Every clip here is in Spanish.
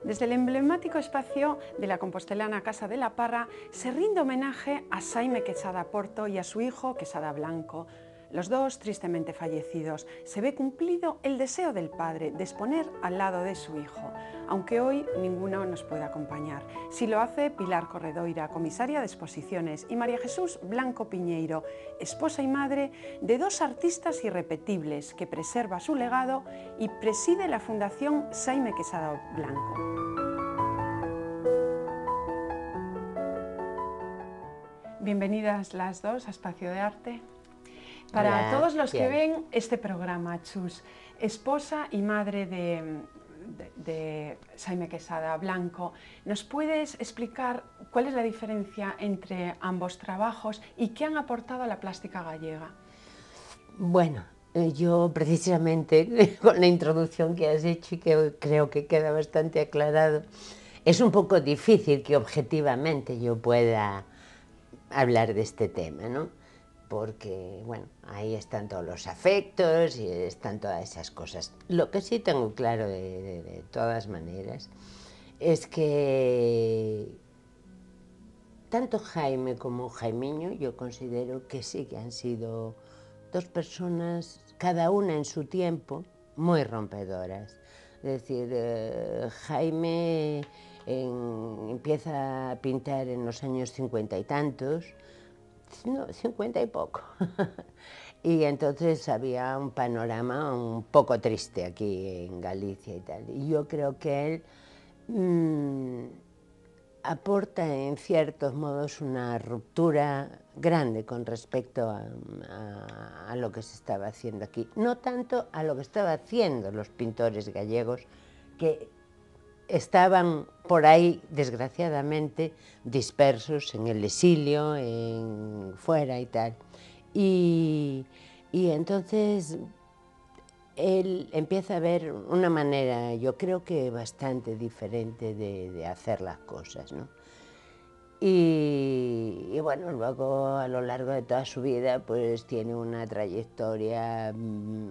Desde el emblemático espacio de la compostelana Casa de la Parra se rinde homenaje a Xaime Quesada Porto y a su hijo Quesada Blanco. Los dos tristemente fallecidos. Se ve cumplido el deseo del padre de exponer al lado de su hijo, aunque hoy ninguno nos puede acompañar. Sí lo hace Pilar Corredoira, comisaria de exposiciones, y María Jesús Blanco Piñeiro, esposa y madre de dos artistas irrepetibles que preserva su legado y preside la Fundación Xaime Quesada Blanco. Bienvenidas las dos a Espacio de Arte. Para Hola, todos los que bien. ven este programa, Chus, esposa y madre de Xaime Quesada Blanco, ¿nos puedes explicar cuál es la diferencia entre ambos trabajos y qué han aportado a la plástica gallega? Bueno, yo precisamente con la introducción que has hecho y que creo que queda bastante aclarado, es un poco difícil que objetivamente yo pueda hablar de este tema, ¿no? Porque, bueno, ahí están todos los afectos y están todas esas cosas. Lo que sí tengo claro de todas maneras es que tanto Jaime como Jaimiño yo considero que sí que han sido dos personas, cada una en su tiempo, muy rompedoras. Es decir, Jaime empieza a pintar en los años 50 y tantos, no, 50 y poco. Y entonces había un panorama un poco triste aquí en Galicia y tal. Y yo creo que él aporta en ciertos modos una ruptura grande con respecto a lo que se estaba haciendo aquí. No tanto a lo que estaban haciendo los pintores gallegos, que estaban por ahí, desgraciadamente, dispersos en el exilio, fuera y tal. Y entonces él empieza a ver una manera, yo creo que bastante diferente de hacer las cosas, ¿no? Y bueno, luego a lo largo de toda su vida pues tiene una trayectoria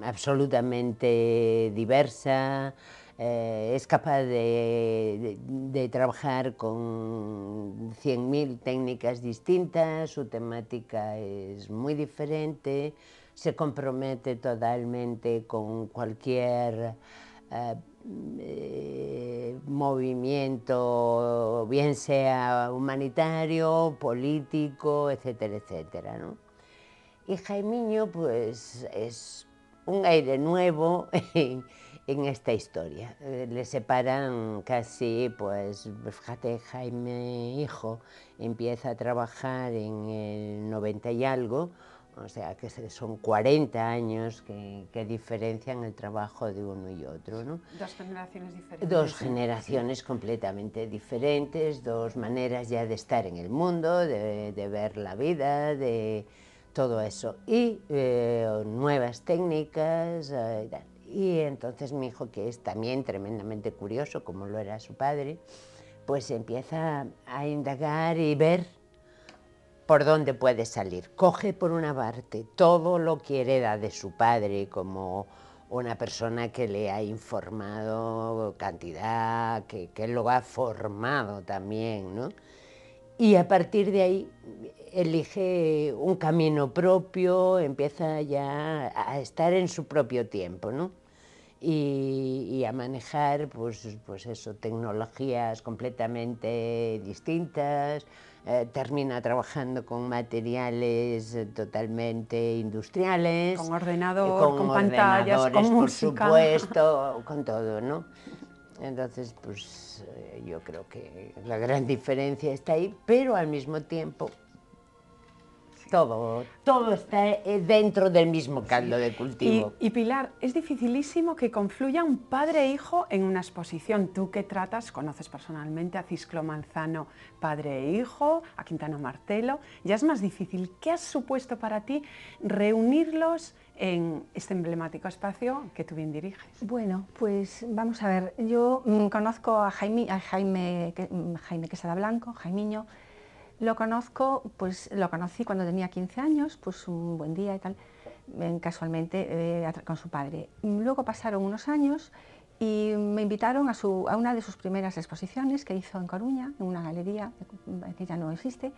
absolutamente diversa, es capaz de trabajar con 100.000 técnicas distintas, su temática es muy diferente, se compromete totalmente con cualquier movimiento, bien sea humanitario, político, etcétera, etcétera, ¿no? Y Jaimiño, pues, es un aire nuevo en esta historia. Le separan casi, pues, fíjate, Jaime hijo empieza a trabajar en el 90 y algo, o sea que son 40 años que diferencian el trabajo de uno y otro, ¿no? Dos generaciones diferentes. Dos generaciones completamente diferentes, dos maneras ya de estar en el mundo, de ver la vida, de todo eso. Y nuevas técnicas. Y entonces mi hijo, que es también tremendamente curioso, como lo era su padre, pues empieza a indagar y ver por dónde puede salir. Coge por una parte todo lo que hereda de su padre como una persona que le ha informado cantidad, que lo ha formado también, ¿no? Y a partir de ahí elige un camino propio, empieza ya a estar en su propio tiempo, ¿no? Y a manejar, pues eso, tecnologías completamente distintas, termina trabajando con materiales totalmente industriales, Con ordenador, con con pantallas, ordenadores, con por música. supuesto, con todo, ¿no? Entonces, pues yo creo que la gran diferencia está ahí, pero al mismo tiempo todo está dentro del mismo caldo de cultivo. Y Pilar, es dificilísimo que confluya un padre e hijo en una exposición. Tú que tratas, conoces personalmente a Cisclo Manzano, padre e hijo, a Quintana Martelo, ya es más difícil. ¿Qué ha supuesto para ti reunirlos en este emblemático espacio que tú bien diriges? Bueno, pues vamos a ver, yo conozco a Jaime Quesada Blanco, Jaimiño. Lo conocí cuando tenía 15 años, pues un buen día y tal, casualmente con su padre. Luego pasaron unos años y me invitaron a una de sus primeras exposiciones que hizo en Coruña, en una galería que ya no existe,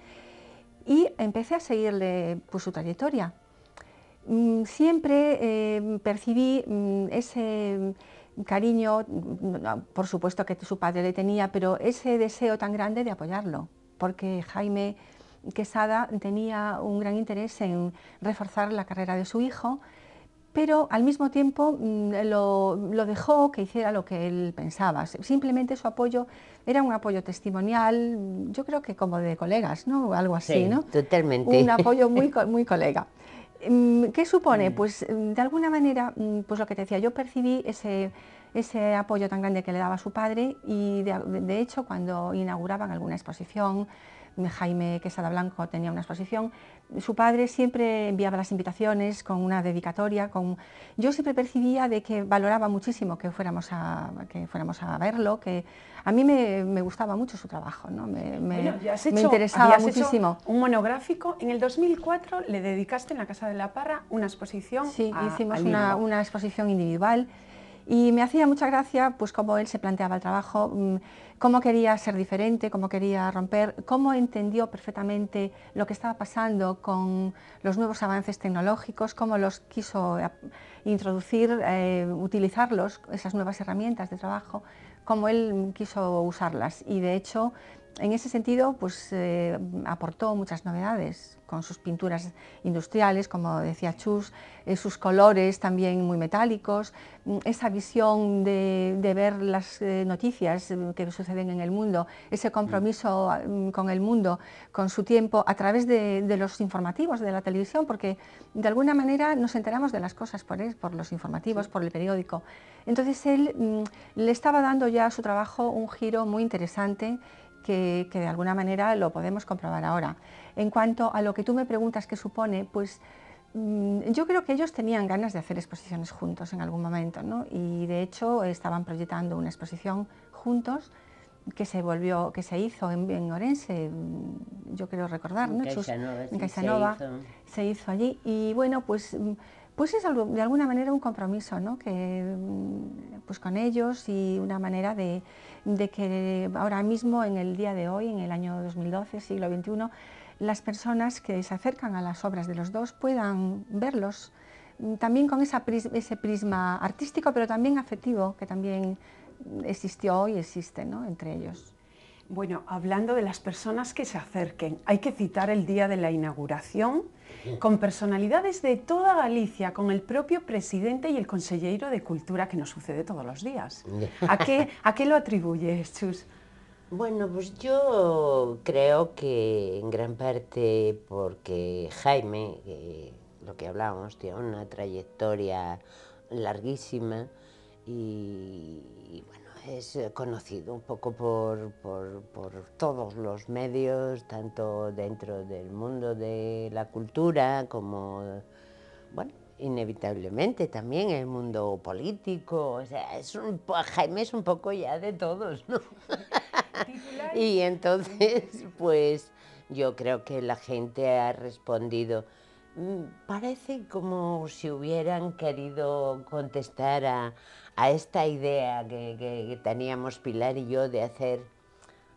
y empecé a seguirle pues, su trayectoria. Siempre percibí ese cariño, por supuesto que su padre le tenía, pero ese deseo tan grande de apoyarlo, porque Jaime Quesada tenía un gran interés en reforzar la carrera de su hijo, pero al mismo tiempo lo dejó que hiciera lo que él pensaba. Simplemente su apoyo era un apoyo testimonial, yo creo que como de colegas, ¿no? Algo así, Sí, ¿no? totalmente. Un apoyo muy colega. ¿Qué supone? Pues de alguna manera, pues lo que te decía, yo percibí ese apoyo tan grande que le daba a su padre y de hecho cuando inauguraban alguna exposición, Jaime Quesada Blanco tenía una exposición, su padre siempre enviaba las invitaciones con una dedicatoria, yo siempre percibía de que valoraba muchísimo que fuéramos a verlo, que a mí me gustaba mucho su trabajo, ¿no? Bueno, me interesaba muchísimo. Hecho un monográfico, en el 2004 le dedicaste en la Casa de la Parra una exposición sí, hicimos al libro. una exposición individual. Y me hacía mucha gracia pues cómo él se planteaba el trabajo, cómo quería ser diferente, cómo quería romper, cómo entendió perfectamente lo que estaba pasando con los nuevos avances tecnológicos, cómo los quiso introducir, utilizarlos, esas nuevas herramientas de trabajo, cómo él quiso usarlas. Y de hecho, en ese sentido, pues aportó muchas novedades con sus pinturas industriales, como decía Chus, sus colores también muy metálicos, esa visión de ver las noticias que suceden en el mundo, ese compromiso con el mundo, con su tiempo, a través de los informativos de la televisión, porque de alguna manera nos enteramos de las cosas por los informativos, sí, por el periódico. Entonces él le estaba dando ya a su trabajo un giro muy interesante que de alguna manera lo podemos comprobar ahora. En cuanto a lo que tú me preguntas qué supone, pues yo creo que ellos tenían ganas de hacer exposiciones juntos en algún momento, ¿no? Y de hecho estaban proyectando una exposición juntos que se hizo en Orense, yo creo recordar, ¿no? En Caixanova, se hizo allí. Y bueno, pues es algo, de alguna manera un compromiso, ¿no? Que, pues con ellos y una manera de que ahora mismo, en el día de hoy, en el año 2012, siglo XXI, las personas que se acercan a las obras de los dos puedan verlos también con ese prisma artístico, pero también afectivo, que también existió y existe, ¿no? Entre ellos. Bueno, hablando de las personas que se acerquen, hay que citar el día de la inauguración con personalidades de toda Galicia, con el propio presidente y el consellero de Cultura, que nos sucede todos los días. ¿A qué lo atribuyes, Chus? Bueno, pues yo creo que en gran parte porque Jaime, lo que hablábamos, tiene una trayectoria larguísima y bueno, es conocido un poco por todos los medios, tanto dentro del mundo de la cultura como, bueno, inevitablemente también el mundo político. O sea, Jaime es un poco ya de todos, ¿no? Y entonces, pues yo creo que la gente ha respondido. Parece como si hubieran querido contestar a esta idea que teníamos Pilar y yo de hacer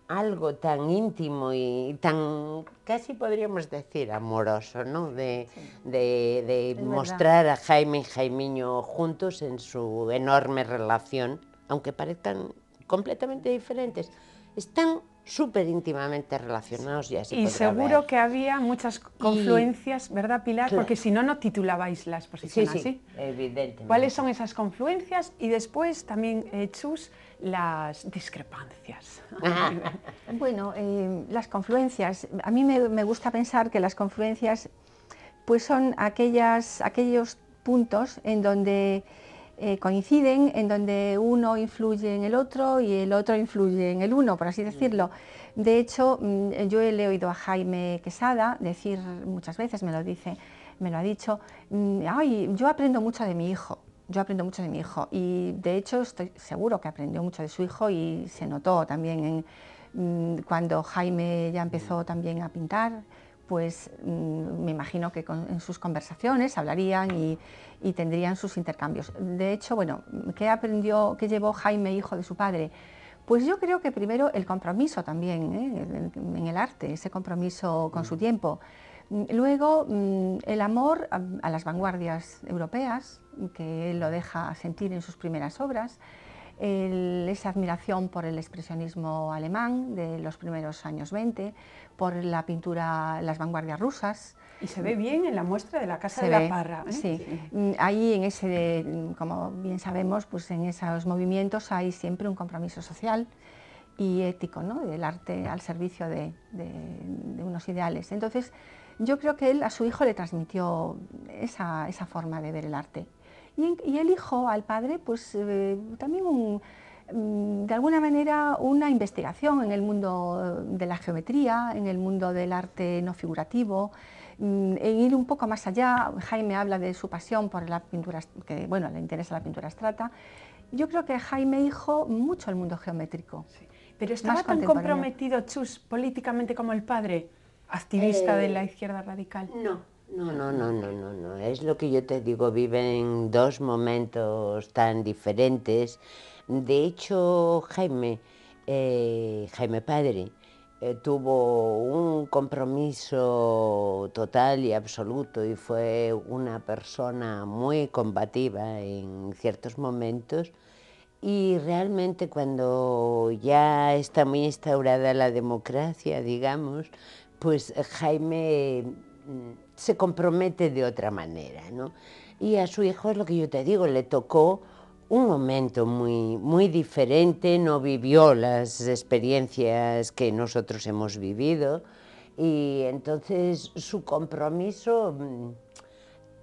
algo tan íntimo y tan, casi podríamos decir, amoroso, ¿no? De mostrar a Jaime y Jaimiño juntos en su enorme relación, aunque parezcan completamente diferentes. Están súper íntimamente relacionados, ya se podrá seguro ver. que había muchas confluencias, ¿verdad, Pilar? Claro. Porque si no, no titulabais la exposición así. Sí, evidentemente. ¿Cuáles son esas confluencias? Y después también, Chus, las discrepancias. Bueno, las confluencias, a mí me gusta pensar que las confluencias pues son aquellos puntos en donde coinciden, en donde uno influye en el otro y el otro influye en el uno, por así decirlo. De hecho, yo le he oído a Jaime Quesada decir muchas veces, me lo ha dicho, ay, yo aprendo mucho de mi hijo. Yo aprendo mucho de mi hijo y de hecho estoy seguro que aprendió mucho de su hijo y se notó también cuando Jaime ya empezó también a pintar, pues me imagino que en sus conversaciones hablarían y tendrían sus intercambios. De hecho, bueno, ¿qué llevó Jaime, hijo de su padre? Pues yo creo que primero el compromiso también, en el arte, ese compromiso con su tiempo. Luego, el amor a las vanguardias europeas, que él lo deja sentir en sus primeras obras, esa admiración por el expresionismo alemán de los primeros años 20, por la pintura, las vanguardias rusas. Y se ve bien en la muestra de la Casa de la Parra. Sí, ahí en ese, como bien sabemos, pues en esos movimientos hay siempre un compromiso social y ético, ¿no? Del arte al servicio de unos ideales. Entonces, yo creo que él a su hijo le transmitió esa forma de ver el arte. Y el hijo al padre, pues también de alguna manera una investigación en el mundo de la geometría, en el mundo del arte no figurativo, en ir un poco más allá. Jaime habla de su pasión por la pintura, que bueno, le interesa la pintura abstracta. Yo creo que Jaime hizo mucho el mundo geométrico. Sí. Pero ¿estaba tan comprometido Chus políticamente como el padre, activista de la izquierda radical? No, es lo que yo te digo, viven dos momentos tan diferentes. De hecho, Jaime padre, tuvo un compromiso total y absoluto y fue una persona muy combativa en ciertos momentos. Y realmente cuando ya está muy instaurada la democracia, digamos, pues Jaime se compromete de otra manera, ¿no? Y a su hijo es lo que yo te digo, le tocó un momento muy diferente, no vivió las experiencias que nosotros hemos vivido y entonces su compromiso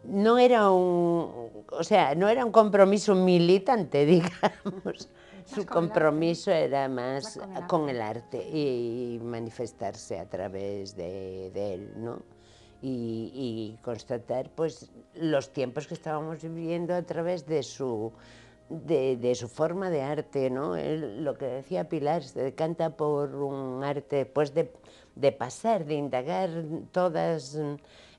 no era no era un compromiso militante, digamos. Su compromiso era más con el arte y manifestarse a través de él, ¿no? Y constatar pues los tiempos que estábamos viviendo a través de su forma de arte, ¿no? Lo que decía Pilar, se decanta por un arte pues de pasar, de indagar todas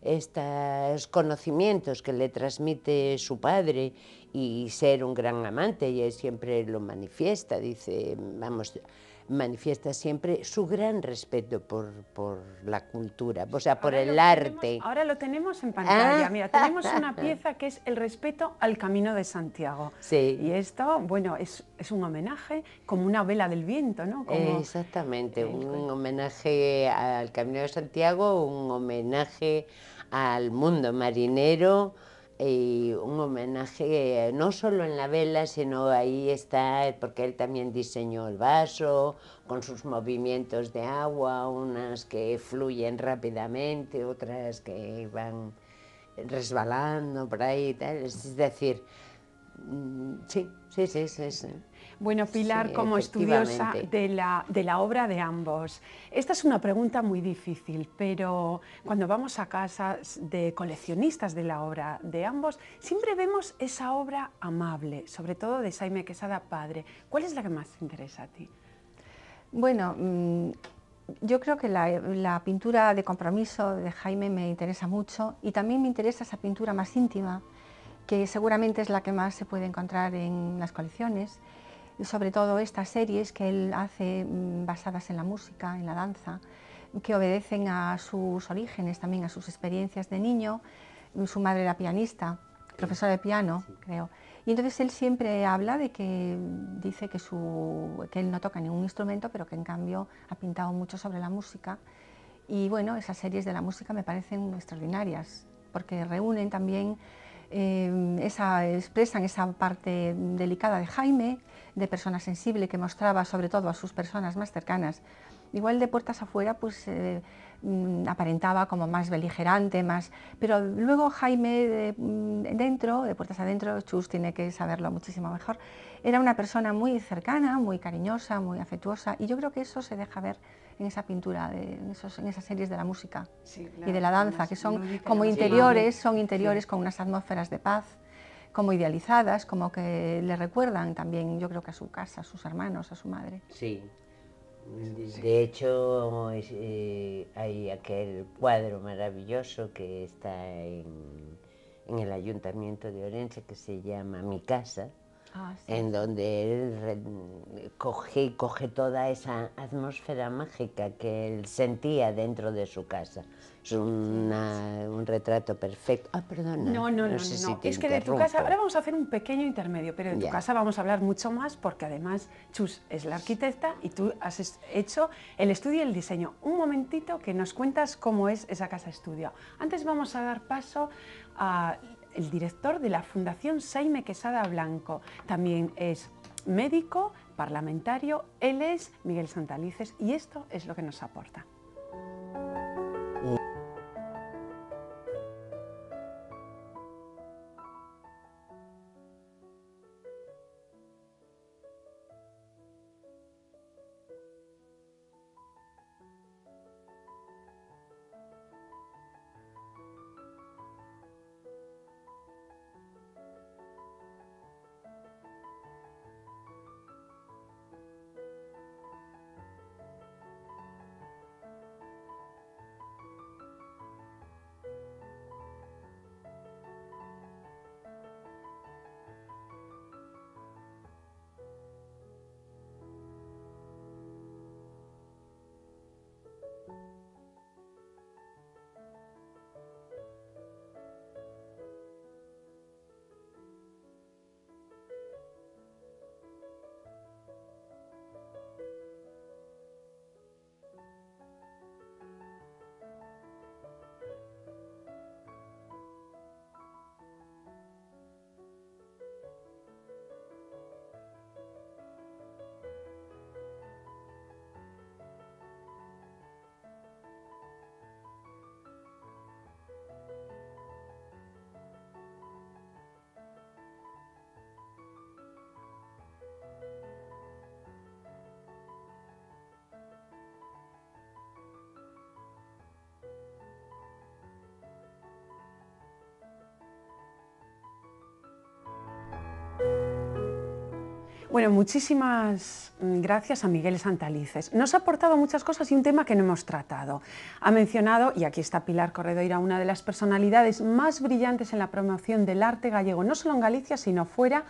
estos conocimientos que le transmite su padre y ser un gran amante, y él siempre lo manifiesta, dice, vamos, manifiesta siempre su gran respeto por la cultura, o sea, por el arte. Ahora lo tenemos en pantalla, mira, tenemos una pieza que es el respeto al Camino de Santiago. Sí. Y esto, bueno, es un homenaje, como una vela del viento, ¿no? Como exactamente, un homenaje al Camino de Santiago, un homenaje al mundo marinero, y un homenaje no solo en la vela, sino ahí está, porque él también diseñó el vaso, con sus movimientos de agua, unas que fluyen rápidamente, otras que van resbalando por ahí y tal. Es decir, sí. Bueno, Pilar, sí, como estudiosa de la obra de ambos, esta es una pregunta muy difícil, pero cuando vamos a casas de coleccionistas de la obra de ambos, siempre vemos esa obra amable, sobre todo de Xaime Quesada padre. ¿Cuál es la que más te interesa a ti? Bueno, yo creo que la pintura de compromiso de Jaime me interesa mucho, y también me interesa esa pintura más íntima, que seguramente es la que más se puede encontrar en las colecciones, y sobre todo estas series que él hace basadas en la música, en la danza, que obedecen a sus orígenes, también a sus experiencias de niño. Su madre era pianista, profesora de piano, creo. Y entonces él siempre habla de que dice que él no toca ningún instrumento, pero que en cambio ha pintado mucho sobre la música. Y bueno, esas series de la música me parecen extraordinarias, porque reúnen también, expresan esa parte delicada de Jaime, de persona sensible, que mostraba sobre todo a sus personas más cercanas. Igual de puertas afuera, pues aparentaba como más beligerante, pero luego Jaime dentro, de puertas adentro, Chus tiene que saberlo muchísimo mejor, era una persona muy cercana, muy cariñosa, muy afectuosa, y yo creo que eso se deja ver en esa pintura, en esas series de la música, sí, claro, y de la danza, que son como interiores, sí, con unas atmósferas de paz, como idealizadas, como que le recuerdan también, yo creo que a su casa, a sus hermanos, a su madre. Sí. De hecho, hay aquel cuadro maravilloso que está en el Ayuntamiento de Orense, que se llama Mi Casa, Sí. en donde él coge toda esa atmósfera mágica que él sentía dentro de su casa. Es un retrato perfecto. Ah, perdona, No. sé si te Es que de tu interrumpo. casa, ahora vamos a hacer un pequeño intermedio, pero de tu Ya. casa vamos a hablar mucho más porque además Chus es la arquitecta y tú has hecho el estudio y el diseño. Un momentito que nos cuentas cómo es esa casa estudio. Antes vamos a dar paso al director de la Fundación Xaime Quesada Blanco. También es médico, parlamentario, él es Miguel Santalices y esto es lo que nos aporta. Bueno, muchísimas gracias a Miguel Santalices. Nos ha aportado muchas cosas y un tema que no hemos tratado. Ha mencionado, y aquí está Pilar Corredoira, una de las personalidades más brillantes en la promoción del arte gallego, no solo en Galicia, sino fuera,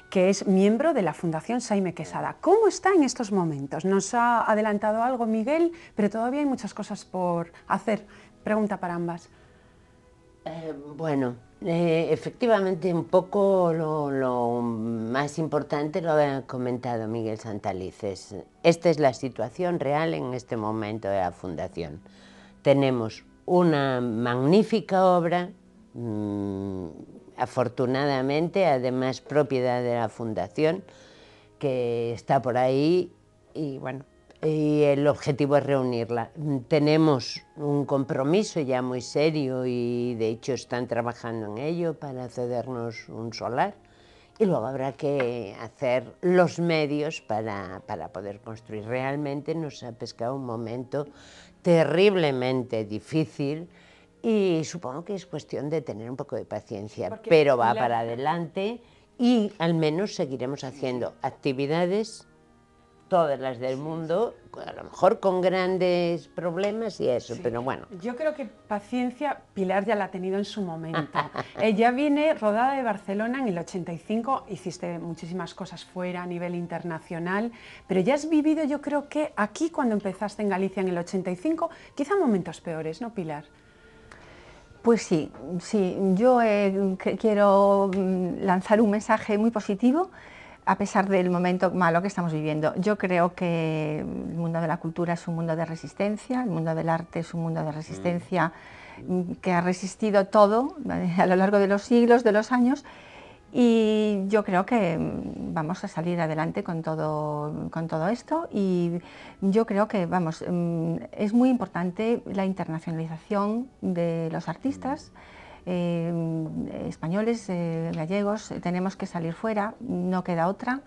que es miembro de la Fundación Xaime Quesada. ¿Cómo está en estos momentos? Nos ha adelantado algo Miguel, pero todavía hay muchas cosas por hacer. Pregunta para ambas. Bueno, efectivamente un poco lo más importante lo ha comentado Miguel Santalices. Esta es la situación real en este momento de la Fundación. Tenemos una magnífica obra, afortunadamente, además propiedad de la Fundación, que está por ahí y bueno, y el objetivo es reunirla. Tenemos un compromiso ya muy serio y de hecho están trabajando en ello para cedernos un solar y luego habrá que hacer los medios para poder construir. Realmente nos ha pescado un momento terriblemente difícil y supongo que es cuestión de tener un poco de paciencia, pero va para adelante y al menos seguiremos haciendo actividades, todas las del mundo, a lo mejor con grandes problemas y eso, sí. Pero bueno. Yo creo que paciencia Pilar ya la ha tenido en su momento. Ella viene rodada de Barcelona en el 85, hiciste muchísimas cosas fuera a nivel internacional, pero ya has vivido, yo creo que aquí cuando empezaste en Galicia en el 85, quizá momentos peores, ¿no, Pilar? Pues sí, yo quiero lanzar un mensaje muy positivo a pesar del momento malo que estamos viviendo. Yo creo que el mundo de la cultura es un mundo de resistencia, el mundo del arte es un mundo de resistencia que ha resistido todo a lo largo de los siglos, de los años, y yo creo que vamos a salir adelante con todo esto y yo creo que es muy importante la internacionalización de los artistas españoles, gallegos, tenemos que salir fuera, no queda otra.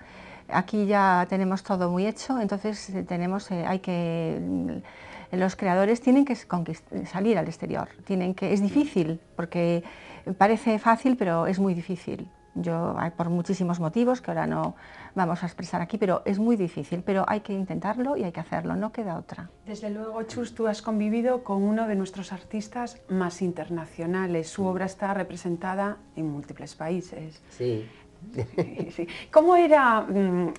Aquí ya tenemos todo muy hecho, entonces los creadores tienen que salir al exterior, es difícil, porque parece fácil, pero es muy difícil. Por muchísimos motivos que ahora no vamos a expresar aquí, pero es muy difícil, pero hay que intentarlo y hay que hacerlo, no queda otra. Desde luego, Chus, tú has convivido con uno de nuestros artistas más internacionales. Su obra está representada en múltiples países. Sí. Sí. ¿Cómo era?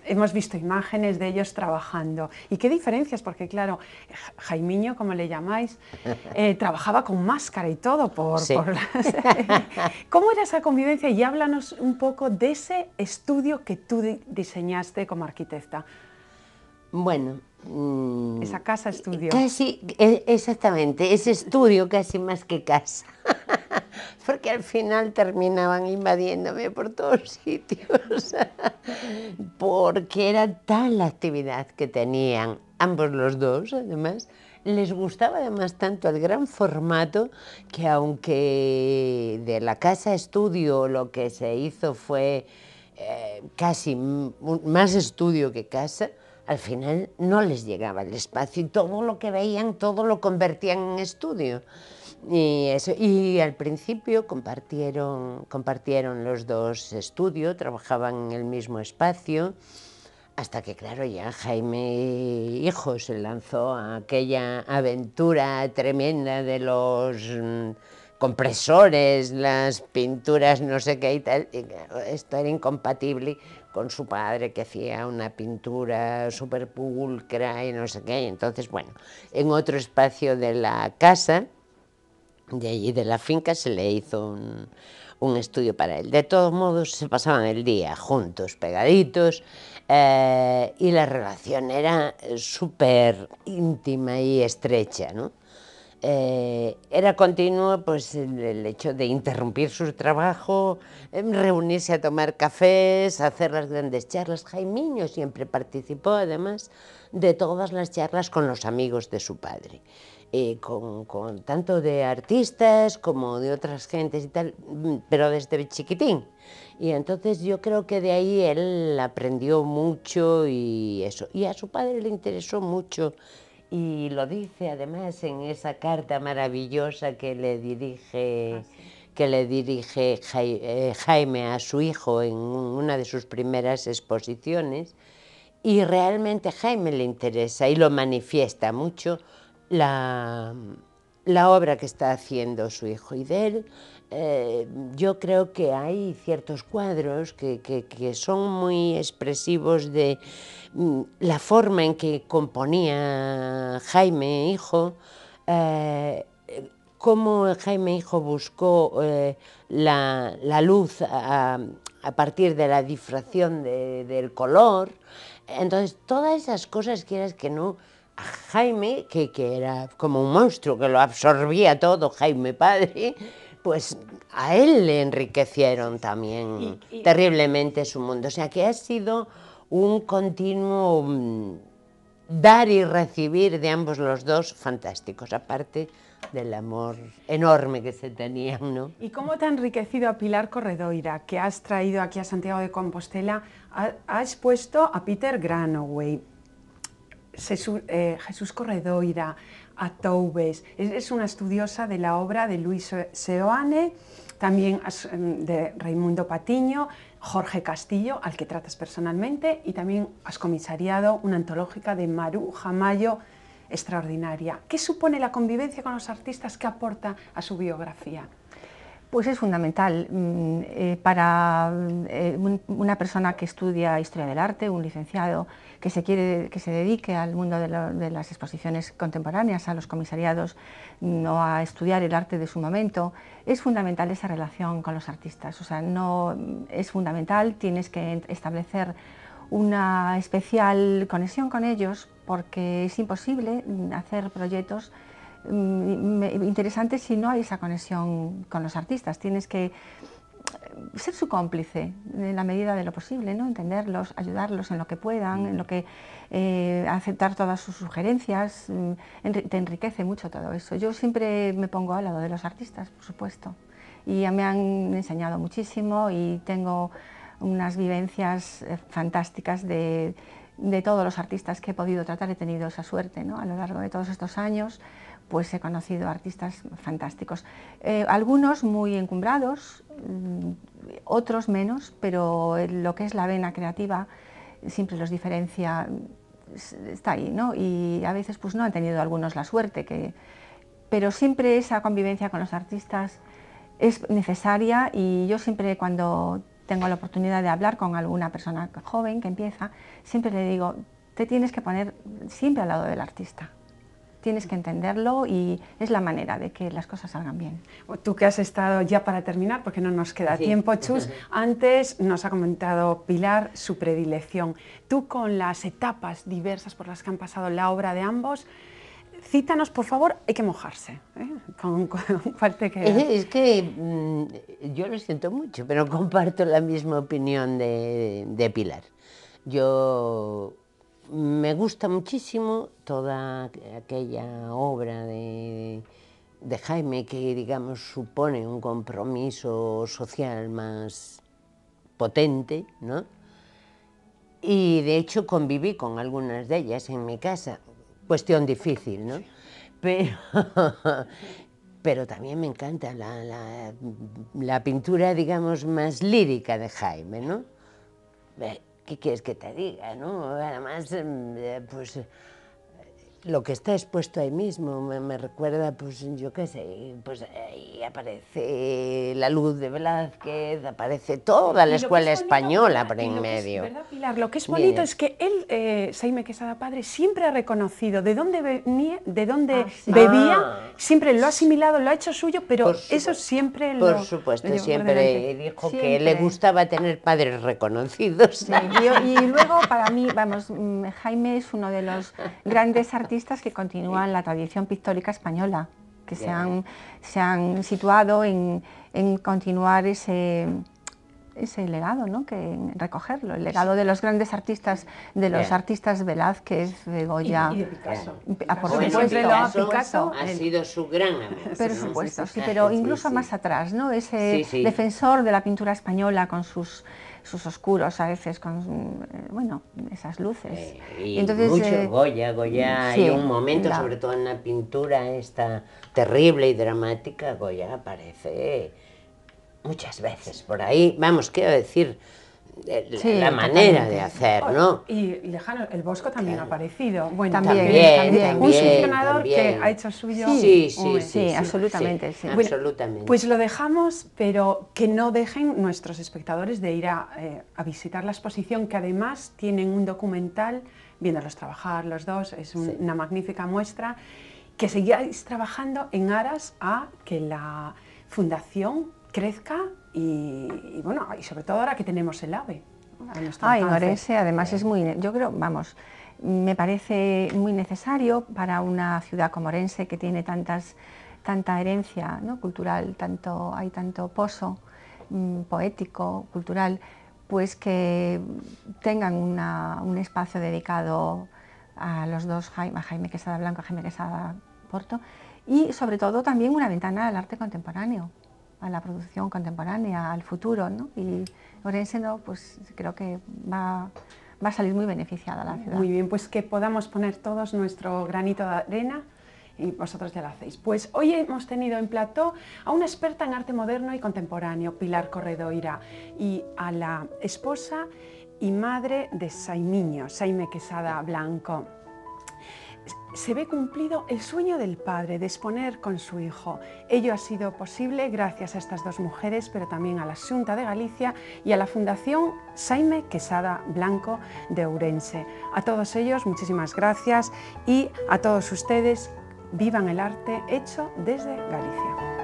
Hemos visto imágenes de ellos trabajando. ¿Y qué diferencias? Porque claro, Jaimiño, como le llamáis, trabajaba con máscara y todo. Sí. ¿Cómo era esa convivencia? Y háblanos un poco de ese estudio que tú diseñaste como arquitecta. Bueno, esa casa estudio. Casi, exactamente, ese estudio casi más que casa. Porque al final terminaban invadiéndome por todos sitios. Porque era tal la actividad que tenían ambos los dos, además. Les gustaba además tanto el gran formato que, aunque de la casa estudio lo que se hizo fue casi más estudio que casa, al final no les llegaba el espacio y todo lo que veían, todo lo convertían en estudio. Y al principio compartieron los dos estudios, trabajaban en el mismo espacio, hasta que, claro, ya Jaime hijo se lanzó a aquella aventura tremenda de los compresores, las pinturas, no sé qué y tal. Y claro, esto era incompatible con su padre, que hacía una pintura súper pulcra y no sé qué. Y entonces, bueno, en otro espacio de la casa, de allí de la finca, se le hizo un estudio para él. De todos modos, se pasaban el día juntos, pegaditos, y la relación era súper íntima y estrecha, ¿no? Era continuo pues, el hecho de interrumpir su trabajo, reunirse a tomar cafés, hacer las grandes charlas. Jaimiño siempre participó, además, de todas las charlas con los amigos de su padre. Con tanto de artistas como de otras gentes y tal, pero desde chiquitín. Y entonces yo creo que de ahí él aprendió mucho y eso. Y a su padre le interesó mucho, y lo dice además en esa carta maravillosa que le dirige Jaime a su hijo en una de sus primeras exposiciones. Y realmente a Jaime le interesa y lo manifiesta mucho la obra que está haciendo su hijo. Y de él yo creo que hay ciertos cuadros que son muy expresivos de la forma en que componía Jaime hijo, cómo Jaime hijo buscó la luz a partir de la difracción del color. Entonces, todas esas cosas, quieras que no, a Jaime, que era como un monstruo, que lo absorbía todo, Jaime padre, pues a él le enriquecieron también terriblemente su mundo. O sea, que ha sido un continuo dar y recibir de ambos los dos fantásticos, aparte del amor enorme que se tenían, ¿no? ¿Y cómo te ha enriquecido a Pilar Corredoira, que has traído aquí a Santiago de Compostela? Ha expuesto a Peter Granoway, Jesús Corredoira, a Toubes. Es una estudiosa de la obra de Luis Seoane, también de Raimundo Patiño, Jorge Castillo, al que tratas personalmente, y también has comisariado una antológica de Maru Jamayo, extraordinaria. ¿Qué supone la convivencia con los artistas? ¿Qué aporta a su biografía? Pues es fundamental para una persona que estudia Historia del Arte, un licenciado que se dedique al mundo de las exposiciones contemporáneas, a los comisariados o a estudiar el arte de su momento. Es fundamental esa relación con los artistas, o sea, es fundamental, tienes que establecer una especial conexión con ellos, porque es imposible hacer proyectos interesantes si no hay esa conexión con los artistas. Tienes que ser su cómplice en la medida de lo posible, ¿no? Entenderlos, ayudarlos en lo que puedan, en lo que aceptar todas sus sugerencias. Te enriquece mucho todo eso. Yo siempre me pongo al lado de los artistas, por supuesto, y me han enseñado muchísimo y tengo unas vivencias fantásticas de todos los artistas que he podido tratar. He tenido esa suerte, ¿no? A lo largo de todos estos años, pues he conocido artistas fantásticos. Algunos muy encumbrados, otros menos, pero lo que es la vena creativa siempre los diferencia, está ahí, ¿no? Y a veces pues no han tenido algunos la suerte, pero siempre esa convivencia con los artistas es necesaria, y yo siempre, cuando tengo la oportunidad de hablar con alguna persona joven que empieza, siempre le digo, te tienes que poner siempre al lado del artista. Tienes que entenderlo, y es la manera de que las cosas salgan bien. Tú que has estado, ya para terminar, porque no nos queda tiempo, Chus, antes nos ha comentado Pilar su predilección. Tú, con las etapas diversas por las que han pasado la obra de ambos, cítanos, por favor, hay que mojarse, ¿eh? ¿Con cuál te quedas? Es que yo lo siento mucho, pero comparto la misma opinión de Pilar. Me gusta muchísimo toda aquella obra de Jaime, que, digamos, supone un compromiso social más potente, ¿no? Y de hecho conviví con algunas de ellas en mi casa, cuestión difícil, ¿no? Pero también me encanta la pintura, digamos, más lírica de Jaime, ¿no? ¿Qué quieres que te diga, no? Además, pues lo que está expuesto ahí mismo me recuerda, pues yo qué sé, pues ahí aparece la luz de Velázquez, aparece toda la escuela española por en medio. ¿Verdad, Pilar? Lo que es bonito es que él, Jaime Quesada padre, siempre ha reconocido de dónde venía, de dónde bebía, siempre lo ha asimilado, lo ha hecho suyo, pero eso siempre lo... Por supuesto, siempre dijo que le gustaba tener padres reconocidos. Sí, y luego, para mí, vamos, Jaime es uno de los grandes artistas que continúan la tradición pictórica española, que se han situado en continuar ese legado, ¿no? Recogerlo, el legado de los grandes artistas, de los artistas Velázquez, Goya. Y de Picasso. Por supuesto, Picasso ha sido su gran amor. Por supuesto, sí, pero incluso más atrás, ¿no? Ese defensor de la pintura española, con sus oscuros, a veces con, bueno, esas luces. Y entonces, mucho Goya, hay un momento, sobre todo en la pintura esta terrible y dramática, Goya aparece muchas veces por ahí, vamos, quiero decir, la manera de hacer, ¿no? Y lejano, el Bosco también ha aparecido. Bueno, también. Un succionador que ha hecho suyo. Sí, absolutamente. Sí. Bueno, absolutamente. Pues lo dejamos, pero que no dejen nuestros espectadores de ir a visitar la exposición, que además tienen un documental, viéndolos trabajar los dos, es una magnífica muestra, que seguáis trabajando en aras a que la fundación crezca y bueno, y sobre todo ahora que tenemos el AVE. En Orense, además, es muy, yo creo, vamos, me parece muy necesario para una ciudad como Orense, que tiene tanta herencia, ¿no?, cultural, hay tanto pozo poético, cultural, pues que tengan un espacio dedicado a los dos, a Jaime Quesada Blanco, a Jaime Quesada Porto, y sobre todo también una ventana al arte contemporáneo, a la producción contemporánea, al futuro, ¿no? Y Orense, pues creo que va a salir muy beneficiada la ciudad. Muy bien, pues que podamos poner todos nuestro granito de arena, y vosotros ya lo hacéis. Pues hoy hemos tenido en plató a una experta en arte moderno y contemporáneo, Pilar Corredoira, y a la esposa y madre de Saimiño, Jaime Quesada Blanco. Se ve cumplido el sueño del padre de exponer con su hijo. Ello ha sido posible gracias a estas dos mujeres, pero también a la Xunta de Galicia y a la Fundación Jaime Quesada Blanco de Ourense. A todos ellos, muchísimas gracias, y a todos ustedes, vivan el arte hecho desde Galicia.